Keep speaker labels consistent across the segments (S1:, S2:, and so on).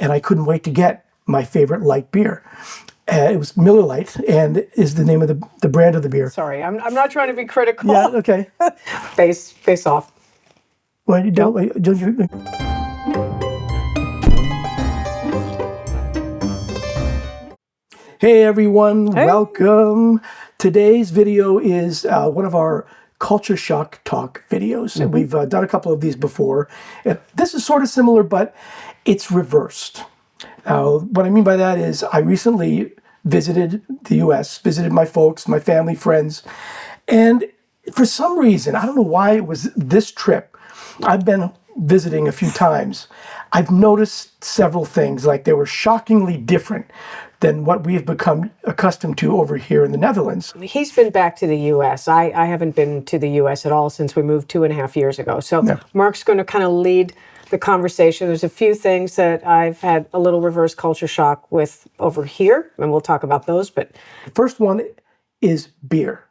S1: and I couldn't wait to get my favorite light beer. It was Miller Lite, and is the name of the brand of the beer.
S2: Sorry, I'm not trying to be critical.
S1: Yeah, okay.
S2: Face off.
S1: Well, you don't you? Hey everyone, welcome. Today's video is one of our culture shock talk videos, and we've done a couple of these before. This is sort of similar, but it's reversed. What I mean by that is I recently visited the US, visited my folks, my family, friends, and for some reason, I don't know why it was this trip, I've been visiting a few times, I've noticed several things, like they were shockingly different than what we have become accustomed to over here in the Netherlands.
S2: He's been back to the U.S. I haven't been to the U.S. at all since we moved 2.5 years ago. So Mark's going to kind of lead the conversation. There's a few things that I've had a little reverse culture shock with over here, and we'll talk about those. But
S1: the first one is beer.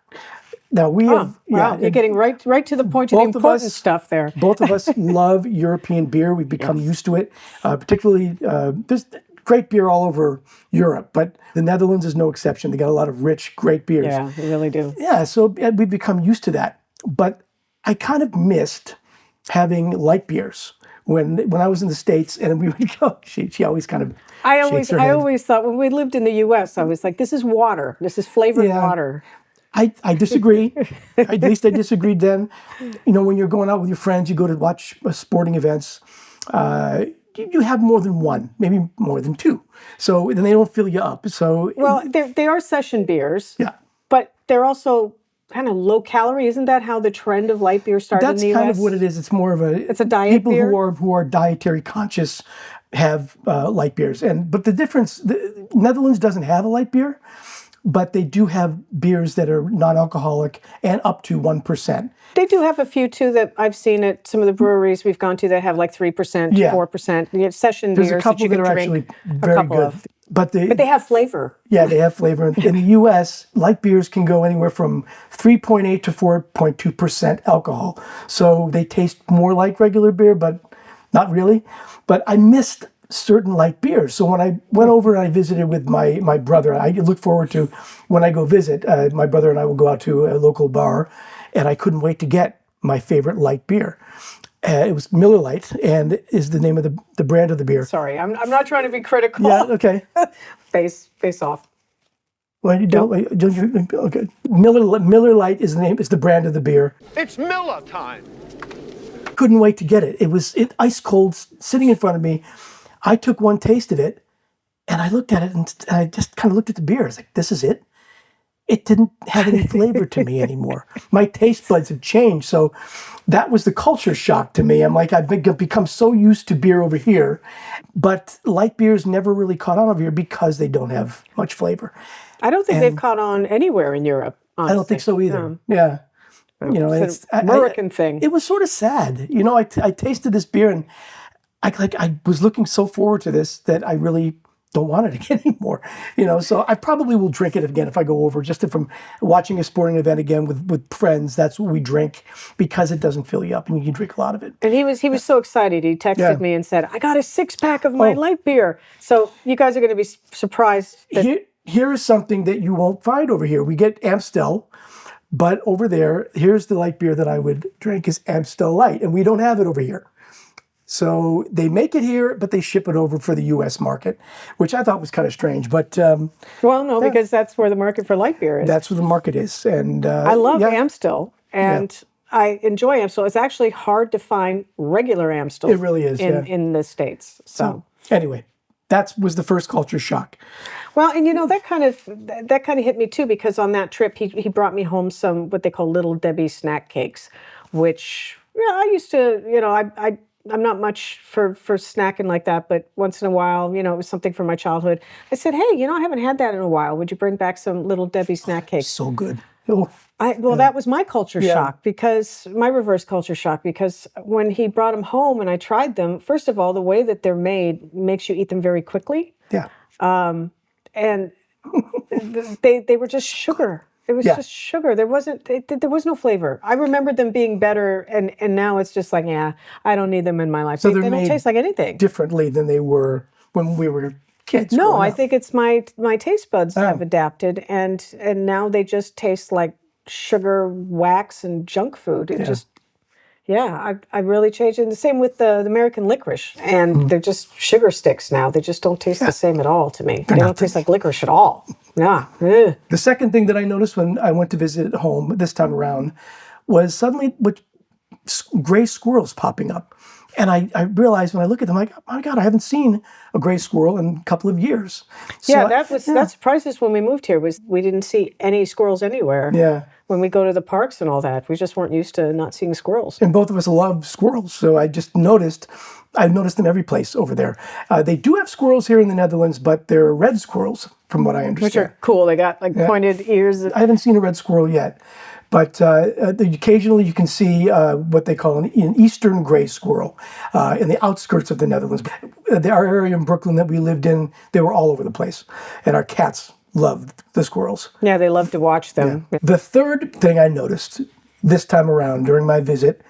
S1: Now we have,
S2: wow, you're getting right to the point of the important stuff there.
S1: Both of us love European beer. We've become used to it, particularly there's great beer all over Europe, but the Netherlands is no exception. They got a lot of rich, great beers.
S2: Yeah, they really do.
S1: Yeah, so we've become used to that. But I kind of missed having light beers when I was in the States, and we would go. She always kind of.
S2: I always thought when we lived in the U.S., I was like, this is water. This is flavored water.
S1: I disagree. At least I disagreed then. You know, when you're going out with your friends, you go to watch sporting events. You have more than one, maybe more than two. So then they don't fill you up. So
S2: well, they are session beers.
S1: Yeah,
S2: but they're also kind of low calorie. Isn't that how the trend of light beer started in the US?
S1: That's kind of what it is. It's more of
S2: it's a diet beer.
S1: People who are dietary conscious have light beers, but the difference, the Netherlands doesn't have a light beer. But they do have beers that are non-alcoholic and up to 1%.
S2: They do have a few, too, that I've seen at some of the breweries we've gone to that have like 3%, 4%. You have session
S1: There's
S2: beers
S1: a couple that are actually very good. But they have
S2: flavor.
S1: Yeah, they have flavor. In the U.S., light beers can go anywhere from 3.8 to 4.2% alcohol. So they taste more like regular beer, but not really. But I missed certain light beers. So when I went over and I visited with my brother, I look forward to when I go visit, my brother and I will go out to a local bar, and I couldn't wait to get my favorite light beer. It was Miller Lite, and is the name of the brand of the beer.
S2: Sorry, I'm not trying to be critical.
S1: Yeah, okay.
S2: Face off.
S1: Well, you don't you? Okay. Miller Lite is the brand of the beer.
S3: It's Miller time.
S1: Couldn't wait to get it. It was ice cold, sitting in front of me. I took one taste of it, and I looked at it, and I just kind of looked at the beer. I was like, this is it? It didn't have any flavor to me anymore. My taste buds have changed. So that was the culture shock to me. I'm like, I've become so used to beer over here, but light beers never really caught on over here because they don't have much flavor.
S2: I don't think they've caught on anywhere in Europe, honestly.
S1: I don't think so either. Yeah. You know,
S2: it's an American thing.
S1: It was sort of sad. You know, I tasted this beer, and I was looking so forward to this that I really don't want it again anymore. You know, so I probably will drink it again if I go over, just if I'm watching a sporting event again with friends. That's what we drink, because it doesn't fill you up and you can drink a lot of it.
S2: And he was so excited. He texted me and said, I got a 6-pack of my light beer. So you guys are going to be surprised.
S1: Here is something that you won't find over here. We get Amstel, but over there, here's the light beer that I would drink is Amstel Light, and we don't have it over here. So they make it here, but they ship it over for the U.S. market, which I thought was kind of strange. But
S2: well, no, because that's where the market for light beer is.
S1: That's where the market is, and
S2: I love Amstel, and I enjoy Amstel. It's actually hard to find regular Amstel.
S1: It really is
S2: in the States. So
S1: anyway, that was the first culture shock.
S2: Well, and you know that kind of hit me too, because on that trip he brought me home some what they call Little Debbie snack cakes, which I used to I'm not much for snacking like that, but once in a while, it was something from my childhood. I said, hey, I haven't had that in a while. Would you bring back some Little Debbie snack cakes?
S1: So good. Oh.
S2: That was my culture shock, my reverse culture shock, because when he brought them home and I tried them, first of all, the way that they're made makes you eat them very quickly.
S1: Yeah.
S2: And they were just sugar. It was just sugar. There was no flavor. I remembered them being better, and now it's just like, I don't need them in my life.
S1: So
S2: they don't taste like anything.
S1: Differently than they were when we were kids.
S2: No,
S1: growing
S2: I
S1: up.
S2: think it's my taste buds have adapted, and now they just taste like sugar, wax, and junk food. It just, I really changed it. And the same with the American licorice, and they're just sugar sticks now. They just don't taste the same at all to me. They don't taste like licorice at all. Yeah. Ugh.
S1: The second thing that I noticed when I went to visit home this time around was suddenly with gray squirrels popping up. And I realized when I look at them, like, oh my God, I haven't seen a gray squirrel in a couple of years. So
S2: That surprised us when we moved here. Was we didn't see any squirrels anywhere.
S1: Yeah.
S2: When we go to the parks and all that, we just weren't used to not seeing squirrels.
S1: And both of us love squirrels, so I've noticed them every place over there. They do have squirrels here in the Netherlands, but they're red squirrels, from what I understand.
S2: Which are cool. They got like pointed ears.
S1: I haven't seen a red squirrel yet, but occasionally you can see what they call an eastern gray squirrel in the outskirts of the Netherlands. Our area in Brooklyn that we lived in, they were all over the place, and our cats loved the squirrels.
S2: Yeah, they love to watch them.
S1: Yeah. The third thing I noticed this time around during my visit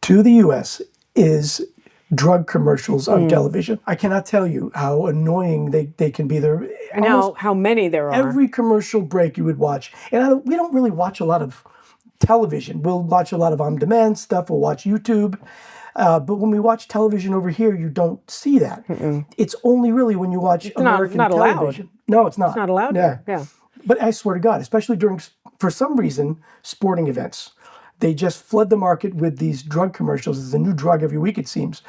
S1: to the U.S. is drug commercials on television. I cannot tell you how annoying they can be. There,
S2: and how many there are.
S1: Every commercial break you would watch. And we don't really watch a lot of television. We'll watch a lot of on-demand stuff. We'll watch YouTube. But when we watch television over here, you don't see that. It's only really when you watch American television.
S2: Allowed.
S1: No, it's not.
S2: It's not allowed. Yeah.
S1: But I swear to God, especially for some reason, sporting events, they just flood the market with these drug commercials. It's a new drug every week, it seems.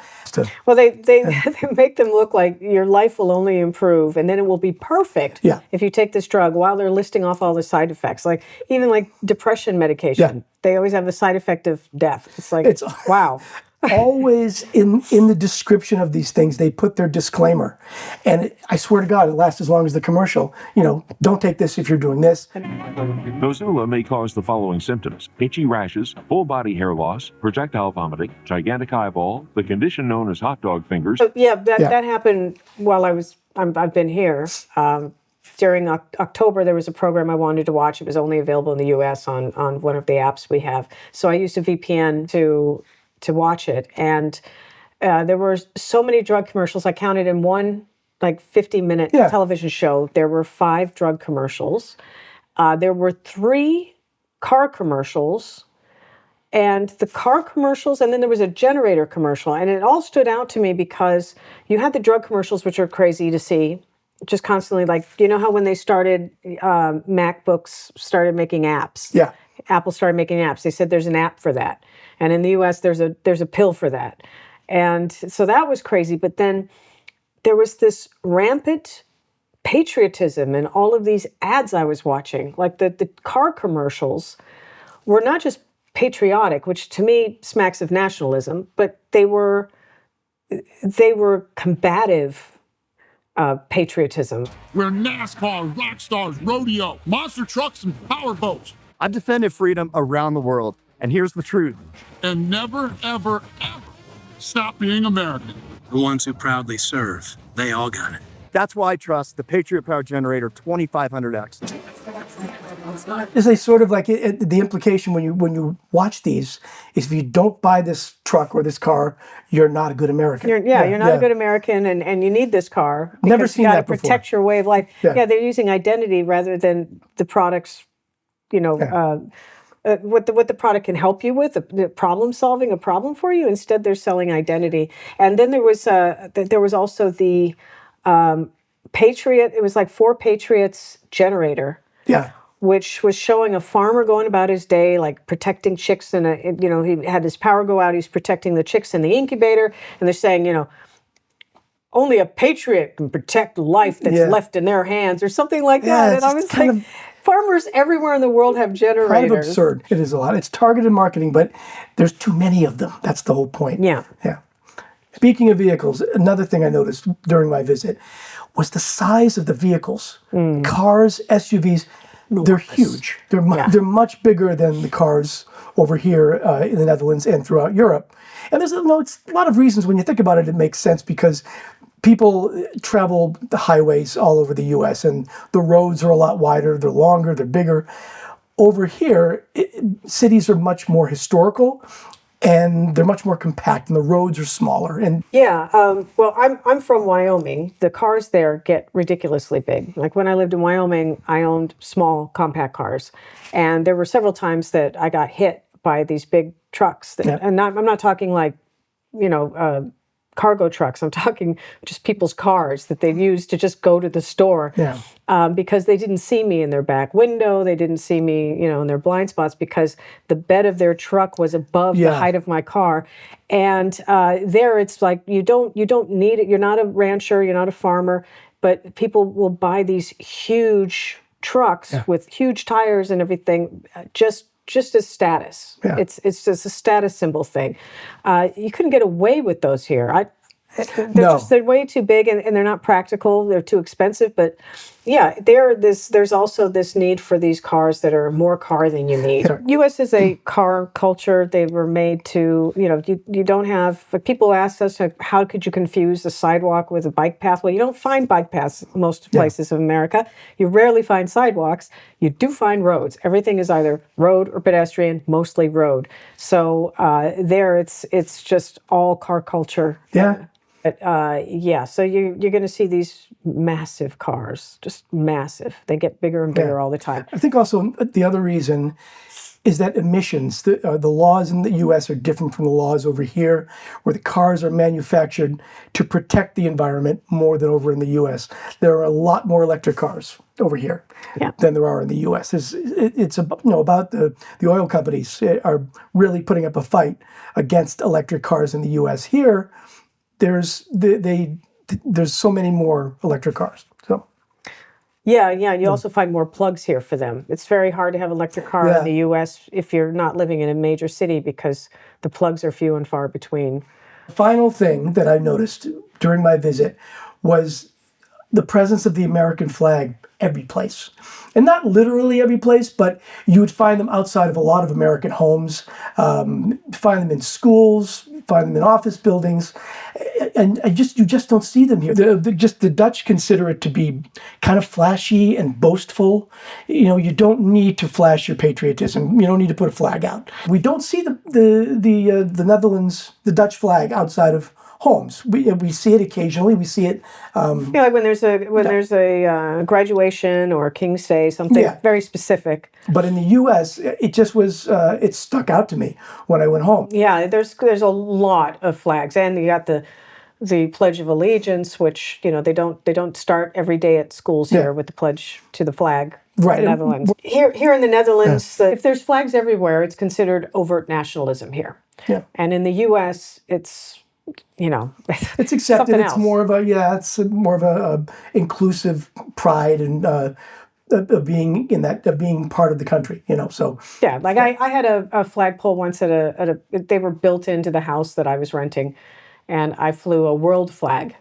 S2: Well, they make them look like your life will only improve, and then it will be perfect if you take this drug, while they're listing off all the side effects. Like even like depression medication, they always have the side effect of death. It's like, wow.
S1: Always in the description of these things, they put their disclaimer. And I swear to God, it lasts as long as the commercial. Don't take this if you're doing this.
S3: Nosula may cause the following symptoms: itchy rashes, full body hair loss, projectile vomiting, gigantic eyeball, the condition known as hot dog fingers.
S2: That happened while I've been here. During October, there was a program I wanted to watch. It was only available in the U.S. on one of the apps we have. So I used a VPN to watch it, and there were so many drug commercials. I counted in one 50-minute television show. There were 5 drug commercials. There were 3 car commercials, and the car commercials, and then there was a generator commercial, and it all stood out to me because you had the drug commercials, which are crazy to see, just constantly, like, how when they started, MacBooks started making apps.
S1: Yeah.
S2: Apple started making apps. They said there's an app for that. And in the US, there's a pill for that. And so that was crazy. But then there was this rampant patriotism in all of these ads I was watching. Like the car commercials were not just patriotic, which to me smacks of nationalism, but they were combative patriotism.
S4: We're NASCAR, rock stars, rodeo, monster trucks, and power boats.
S5: I've defended freedom around the world, and here's the truth.
S4: And never, ever, ever stop being American.
S6: The ones who proudly serve, they all got it.
S5: That's why I trust the Patriot Power Generator 2500X.
S1: Is a sort of like the implication when you watch these is if you don't buy this truck or this car, you're not a good American.
S2: You're not a good American, and you need this car.
S1: Never seen that before.
S2: You got to protect your way of life. Yeah, they're using identity rather than the products. What the product can help you with, the problem solving a problem for you. Instead, they're selling identity. And then there was also the Patriot. It was like 4 Patriots generator.
S1: Yeah.
S2: Which was showing a farmer going about his day, like protecting chicks, and he had his power go out. He's protecting the chicks in the incubator, and they're saying, only a patriot can protect life that's left in their hands, or something like that. And I was like, farmers everywhere in the world have generators.
S1: Kind of absurd. It is a lot. It's targeted marketing, but there's too many of them. That's the whole point.
S2: Yeah.
S1: Speaking of vehicles, another thing I noticed during my visit was the size of the vehicles. Cars, SUVs, they're huge. They're much bigger than the cars over here in the Netherlands and throughout Europe. And it's a lot of reasons when you think about it, it makes sense because people travel the highways all over the U.S. and the roads are a lot wider, they're longer, they're bigger. Over here, cities are much more historical, and they're much more compact, and the roads are smaller. And
S2: Yeah, well, I'm from Wyoming. The cars there get ridiculously big. Like when I lived in Wyoming, I owned small, compact cars, and there were several times that I got hit by these big trucks. That,
S1: Yeah.
S2: and I'm not talking like, you know, cargo trucks. I'm talking just people's cars that they've used to just go to the store.
S1: Yeah.
S2: Because they didn't see me in their back window. They didn't see me, you know, in their blind spots because the bed of their truck was above the height of my car. And there it's like you don't need it. You're not a rancher, you're not a farmer, but people will buy these huge trucks with huge tires and everything just as status.
S1: Yeah.
S2: It's just a status symbol thing. You couldn't get away with those here. They're way too big and they're not practical. They're too expensive. But yeah, there's also this need for these cars that are more car than you need. U.S. is a car culture. They were made to, you know, you don't have, people ask us, how could you confuse a sidewalk with a bike path? Well, you don't find bike paths in most places of America. You rarely find sidewalks. You do find roads. Everything is either road or pedestrian, mostly road. So there it's just all car culture.
S1: Yeah.
S2: But so you're going to see these massive cars, just massive. They get bigger and bigger all the time.
S1: I think also the other reason is that emissions, the laws in the U.S. are different from the laws over here, where the cars are manufactured to protect the environment more than over in the U.S. There are a lot more electric cars over here than there are in the U.S. It's about the oil companies are really putting up a fight against electric cars in the U.S. Here, there's so many more electric cars. So
S2: you also find more plugs here for them. It's very hard to have an electric car in the U.S. if you're not living in a major city because the plugs are few and far between.
S1: Final thing that I noticed during my visit was the presence of the American flag every place. And not literally every place, but you would find them outside of a lot of American homes, find them in schools, find them in office buildings, and you just don't see them here. The Dutch consider it to be kind of flashy and boastful. You know, you don't need to flash your patriotism. You don't need to put a flag out. We don't see the Netherlands, the Dutch flag outside of homes. We see it occasionally. We see it.
S2: Like when there's a graduation or King's Day, something very specific.
S1: But in the U.S., it just was. It stuck out to me when I went home.
S2: Yeah, there's a lot of flags, and you got the Pledge of Allegiance, which they don't start every day at schools here with the pledge to the flag.
S1: Right.
S2: In the Netherlands. Here in the Netherlands, if there's flags everywhere, it's considered overt nationalism here. Yeah. And in the U.S., it's
S1: it's accepted. It's more of a inclusive pride and of being part of the country. So
S2: I had a flagpole once they were built into the house that I was renting, and I flew a world flag,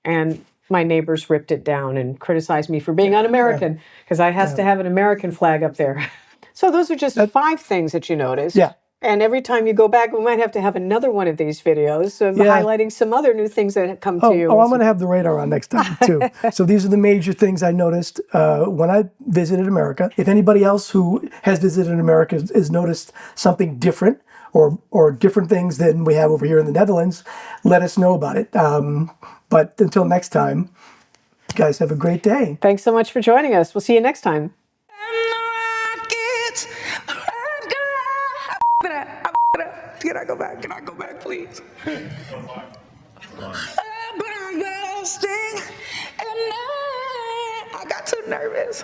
S2: and my neighbors ripped it down and criticized me for being un-American because I has to have an American flag up there. So those are just 5 things that you noticed.
S1: Yeah.
S2: And every time you go back, we might have to have another one of these videos highlighting some other new things that have come to you.
S1: Oh, I'm going to have the radar on next time, too. So these are the major things I noticed when I visited America. If anybody else who has visited America has noticed something different or different things than we have over here in the Netherlands, let us know about it. But until next time, you guys have a great day.
S2: Thanks so much for joining us. We'll see you next time.
S7: Can I go back? Can I go back, please? But I'm resting, and I got too nervous.